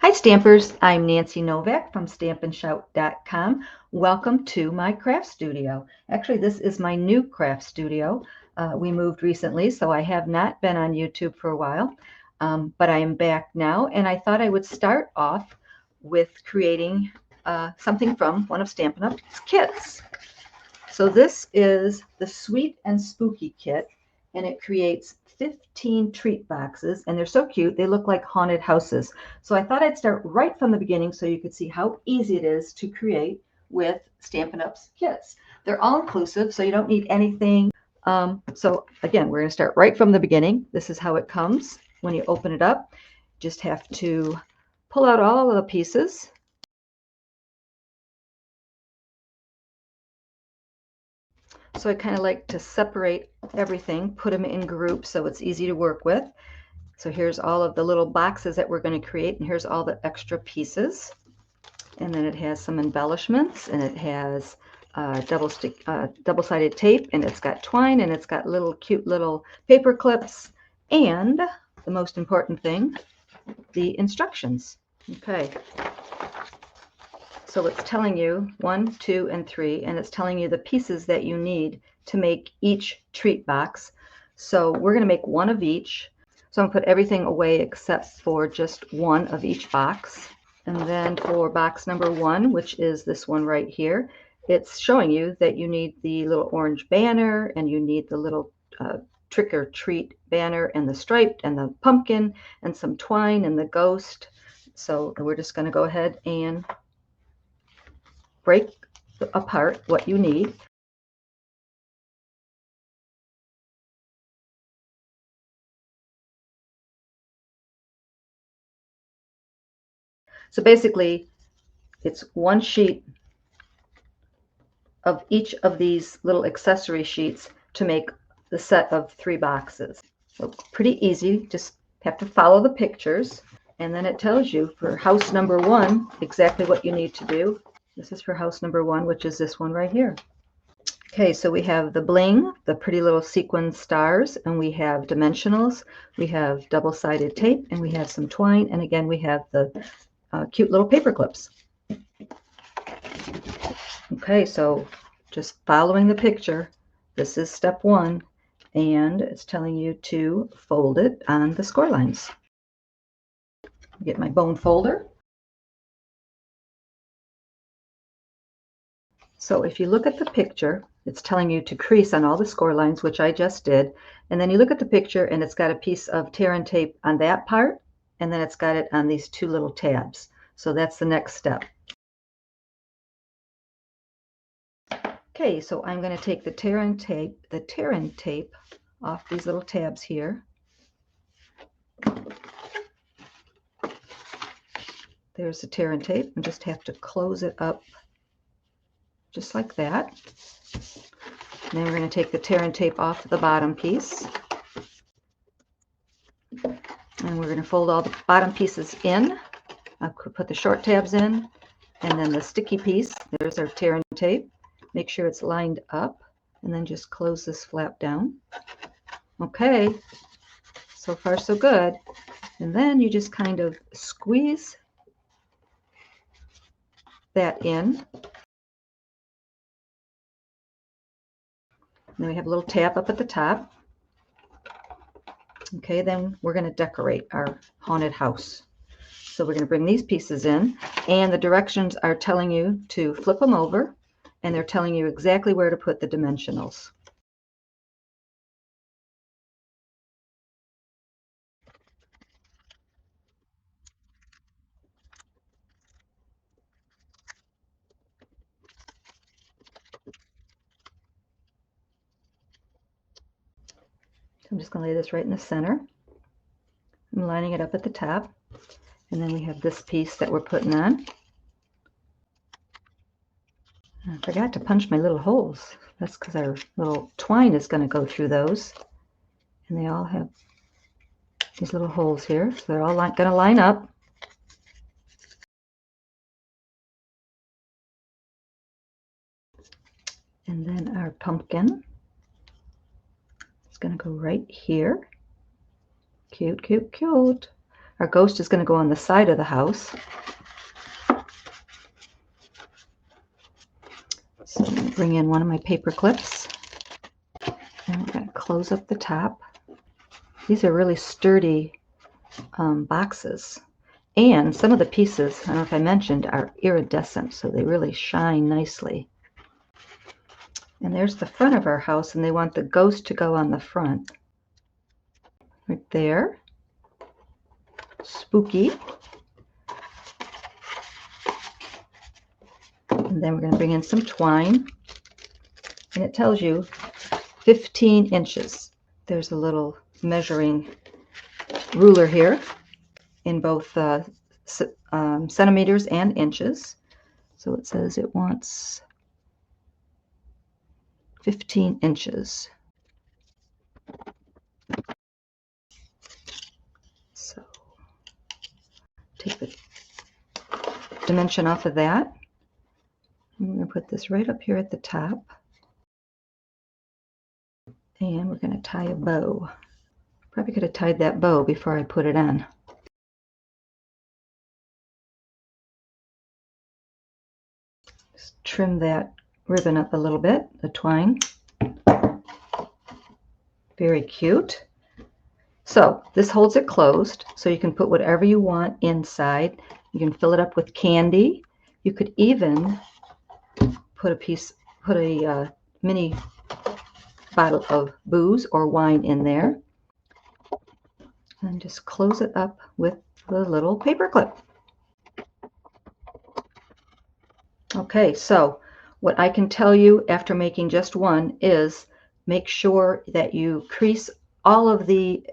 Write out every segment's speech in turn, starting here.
Hi Stampers, I'm Nancy Novak from stampandshout.com. Welcome to my craft studio. Actually, this is my new craft studio. We moved recently, so I have not been on YouTube for a while, but I am back now, and I thought I would start off with creating something from one of Stampin' Up's kits. So this is the Sweet and Spooky kit, and it creates 15 treat boxes, and they're so cute. They look like haunted houses. So I thought I'd start right from the beginning so you could see how easy it is to create with Stampin' Up's kits. They're all inclusive, so you don't need anything. So again, we're going to start right from the beginning. This is how it comes when you open it up. Just have to pull out all of the pieces. So I kind of like to separate everything, put them in groups so it's easy to work with. So here's all of the little boxes that we're going to create, and here's all the extra pieces. And then it has some embellishments, and it has double-sided tape, and it's got twine, and it's got little cute little paper clips, and the most important thing, the instructions. Okay. So it's telling you 1, 2, and 3, and it's telling you the pieces that you need to make each treat box. So we're going to make one of each. So I'm going to put everything away except for just one of each box. And then for box number 1, which is this one right here, it's showing you that you need the little orange banner, and you need the little trick or treat banner, and the striped, and the pumpkin, and some twine, and the ghost. So we're just going to go ahead and break apart what you need. So basically, it's one sheet of each of these little accessory sheets to make the set of 3 boxes. So pretty easy, just have to follow the pictures, and then it tells you for house number 1 exactly what you need to do. This is for house number 1, which is this one right here. Okay, so we have the bling, the pretty little sequin stars, and we have dimensionals, we have double-sided tape, and we have some twine, and again we have the cute little paper clips. Okay, so just following the picture, this is step 1, and it's telling you to fold it on the score lines. Get my bone folder. So if you look at the picture, it's telling you to crease on all the score lines, which I just did. And then you look at the picture, and it's got a piece of tear and tape on that part, and then it's got it on these 2 little tabs. So that's the next step. Okay, so I'm going to take the tear and tape off these little tabs here. There's the tear and tape, and just have to close it up just like that. And then we're going to take the tear and tape off the bottom piece. And we're going to fold all the bottom pieces in. I'll put the short tabs in, and then the sticky piece, there's our tear and tape. Make sure it's lined up, and then just close this flap down. Okay, so far so good. And then you just kind of squeeze that in. Then we have a little tab up at the top. Okay, then we're going to decorate our haunted house. So we're going to bring these pieces in, and the directions are telling you to flip them over, and they're telling you exactly where to put the dimensionals. So I'm just going to lay this right in the center. I'm lining it up at the top, and then we have this piece that we're putting on. I forgot to punch my little holes. That's because our little twine is going to go through those, and they all have these little holes here, so they're all going to line up. And then our pumpkin is going to go right here. Cute, cute, cute. Our ghost is going to go on the side of the house. So I'm going to bring in one of my paper clips. And we're going to close up the top. These are really sturdy boxes. And some of the pieces, I don't know if I mentioned, are iridescent, so they really shine nicely. And there's the front of our house, and they want the ghost to go on the front. Right there. Spooky. And then we're going to bring in some twine. And it tells you 15 inches. There's a little measuring ruler here in both centimeters and inches. So it says it wants 15 inches. So take the dimension off of that. And we're going to put this right up here at the top. And we're going to tie a bow. Probably could have tied that bow before I put it on. Just trim that ribbon up a little bit, the twine. Very cute. So this holds it closed, so you can put whatever you want inside. You can fill it up with candy. You could even put a mini bottle of booze or wine in there. And just close it up with the little paper clip. Okay, so what I can tell you after making just one is make sure that you crease all of the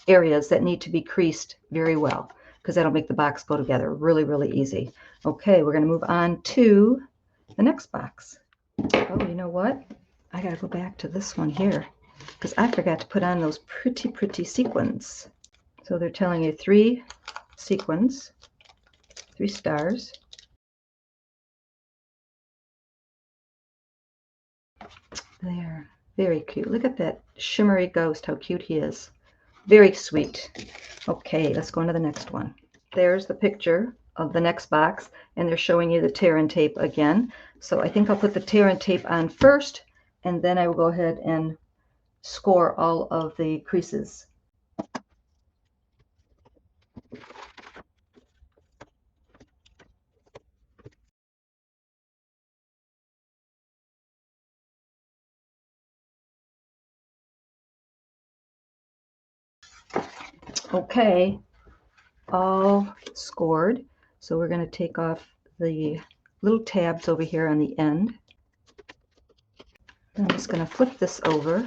areas that need to be creased very well, because that'll make the box go together really, really easy. Okay, we're going to move on to the next box. Oh, you know what? I got to go back to this one here, because I forgot to put on those pretty, pretty sequins. So they're telling you 3 sequins, 3 stars. There, very cute. Look at that shimmery ghost, how cute he is. Very sweet. Okay, let's go on to the next one. There's the picture of the next box, and they're showing you the tear and tape again. So I think I'll put the tear and tape on first, and then I will go ahead and score all of the creases. Okay, all scored. So we're going to take off the little tabs over here on the end. I'm just going to flip this over.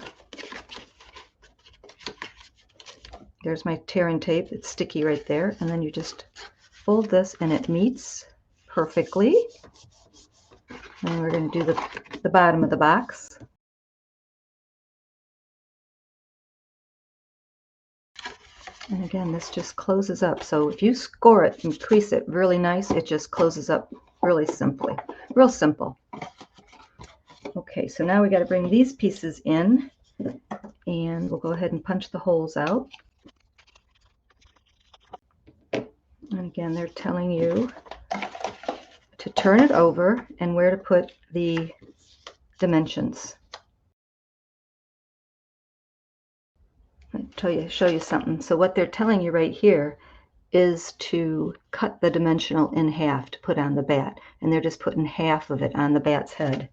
There's my tear and tape. It's sticky right there. And then you just fold this and it meets perfectly. And we're going to do the bottom of the box. And again, this just closes up. So if you score it and crease it really nice, it just closes up really simply. Real simple. Okay, so now we got to bring these pieces in, and we'll go ahead and punch the holes out. And again, they're telling you to turn it over and where to put the dimensions. I'll show you something. So what they're telling you right here is to cut the dimensional in half to put on the bat. And they're just putting half of it on the bat's head.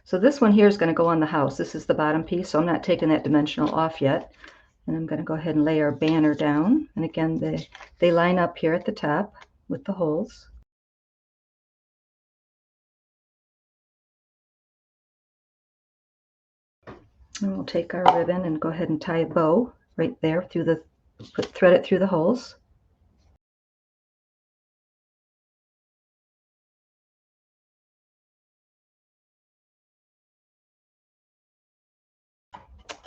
So this one here is going to go on the house. This is the bottom piece, so I'm not taking that dimensional off yet. And I'm going to go ahead and lay our banner down. And again, they line up here at the top with the holes. And we'll take our ribbon and go ahead and tie a bow right there through the, thread it through the holes.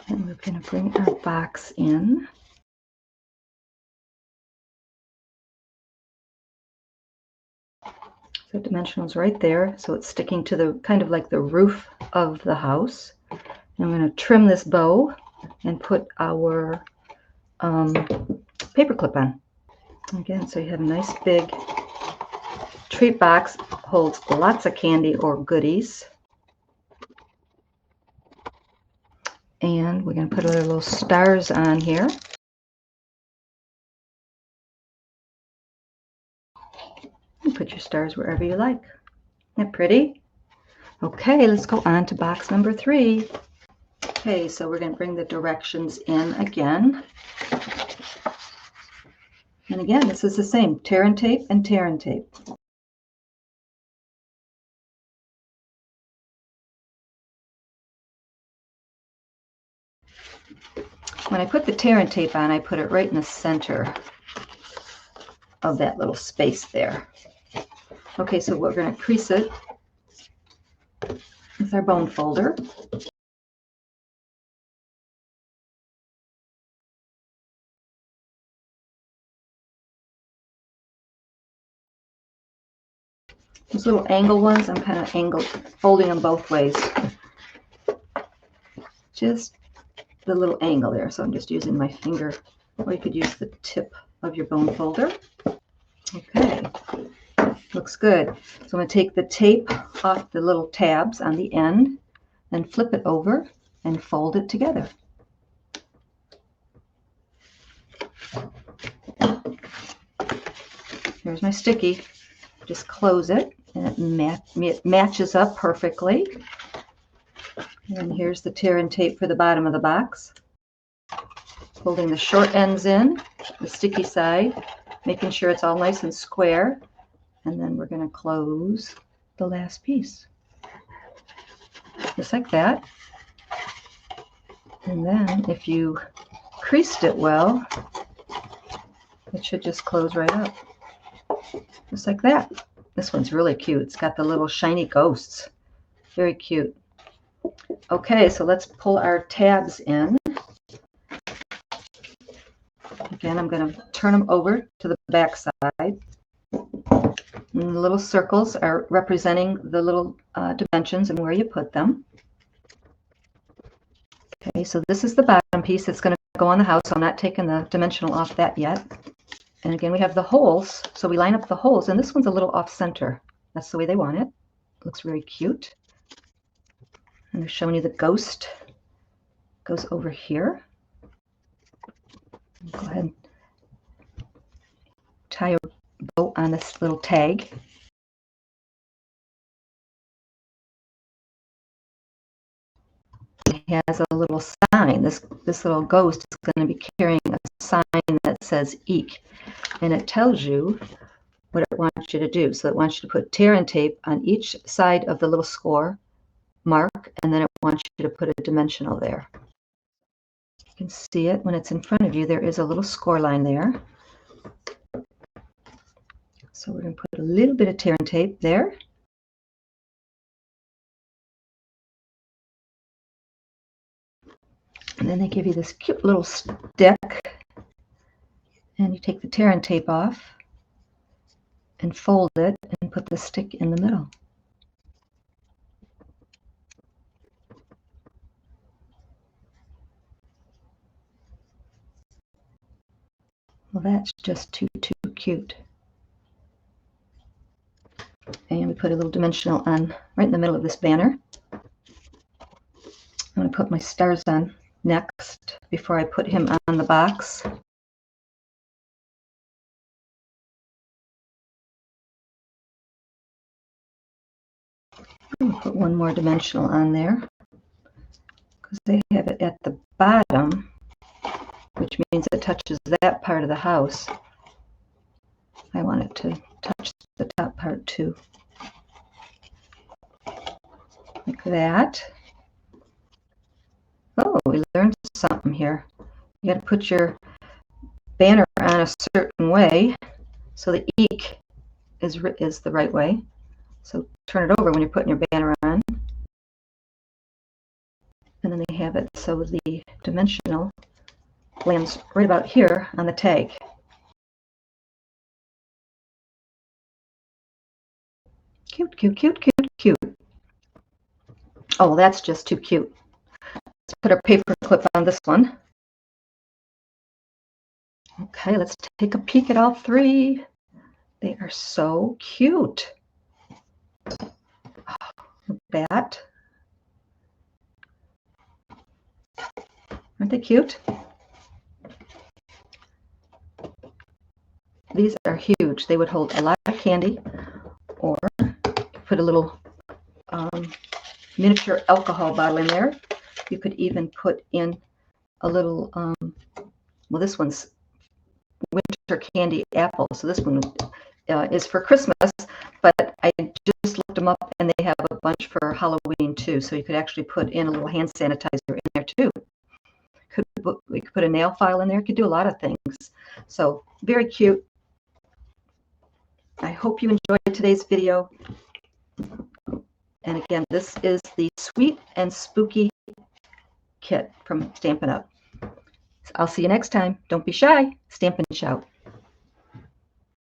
And we're going to bring our box in. So dimensional's right there, so it's sticking to the kind of like the roof of the house. And I'm going to trim this bow and put our paper clip on. Again, so you have a nice big treat box, holds lots of candy or goodies. And we're going to put our little stars on here. And put your stars wherever you like. Isn't that pretty? Okay, let's go on to box number 3. Okay, so we're going to bring the directions in again. And again, this is the same, tear and tape and tear and tape. When I put the tear and tape on, I put it right in the center of that little space there. Okay, so we're going to crease it with our bone folder. Those little angle ones, I'm kind of folding them both ways. Just the little angle there, so I'm just using my finger, or you could use the tip of your bone folder. Okay, looks good. So I'm going to take the tape off the little tabs on the end, then flip it over and fold it together. Here's my sticky. Just close it, and it matches up perfectly. And here's the tear and tape for the bottom of the box. Holding the short ends in, the sticky side, making sure it's all nice and square. And then we're going to close the last piece. Just like that. And then if you creased it well, it should just close right up. Just like that. This one's really cute. It's got the little shiny ghosts. Very cute. Okay, so let's pull our tabs in. Again, I'm going to turn them over to the back side. And the little circles are representing the little dimensions and where you put them. Okay, so this is the bottom piece that's going to go on the house. So I'm not taking the dimensional off that yet. And again, we have the holes. So we line up the holes, and this one's a little off center. That's the way they want it. Looks very cute. And I'm showing you the ghost goes over here. Go ahead and tie a bow on this little tag. It has a little sign. This little ghost is going to be carrying a sign that says Eek, and it tells you what it wants you to do. So it wants you to put tear and tape on each side of the little score mark, and then it wants you to put a dimensional there. You can see it when it's in front of you. There is a little score line there. So we're going to put a little bit of tear and tape there. And then they give you this cute little stick, and you take the tear and tape off and fold it and put the stick in the middle. Well, that's just too cute. And we put a little dimensional on right in the middle of this banner. I'm going to put my stars on next before I put him on the box. I'm going to put one more dimensional on there because they have it at the bottom, which means it touches that part of the house. I want it to touch the top part too. Like that. Oh, we learned something here. You got to put your banner on a certain way so the Eek is the right way. So turn it over when you're putting your banner on. And then they have it so the dimensional lands right about here on the tag. Cute, cute, cute, cute, cute. Oh, well, that's just too cute. put our paper clip on this one. Okay, let's take a peek at all three. They are so cute. That. Aren't they cute? These are huge. They would hold a lot of candy, or put a little miniature alcohol bottle in there. You could even put in a little, well, this one's winter candy apple, so this one is for Christmas, but I just looked them up and they have a bunch for Halloween too, so you could actually put in a little hand sanitizer in there too. We could put a nail file in there. Could do a lot of things. So very cute. I hope you enjoyed today's video. And again, this is the Sweet and Spooky kit from Stampin' Up. I'll see you next time. Don't be shy. Stamp and shout.